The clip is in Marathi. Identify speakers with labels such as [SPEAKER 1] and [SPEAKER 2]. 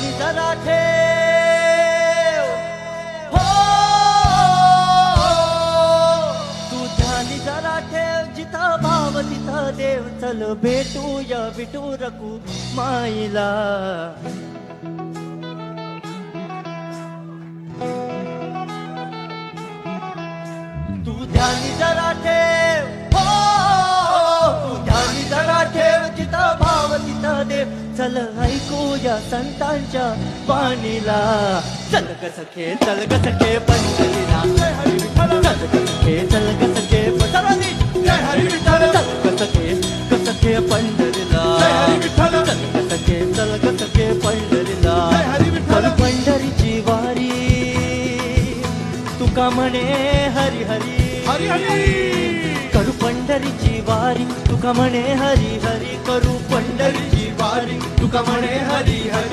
[SPEAKER 1] ध्यानी जरा ठेव, हो तू ध्यानी जरा ठेव, जिथं भाव तिथं देव, चल भेटूया विठू रघु माईला. तू ध्यानी जरा ठेव, हो तू ध्यानी जरा ठेव, जिथं भाव तिथं देव, चल ऐकूया संतांच्या वाणीला. चल ग सखे, चल ग सखे पंढरीला, चल ग सखे, चल ग सखे पंढरीला, चल ग सखे, ग सखे पंढरीला, चल ग सखे, चल ग सखे पंढरीला. चल पंढरीची वारी, तुका म्हणे हरी हरी
[SPEAKER 2] हरी हरी,
[SPEAKER 1] करू पंढरीची वारी, तुका म्हणे हरी हरी, करू पंढरीची वारी, तुका म्हणे हरी हरी.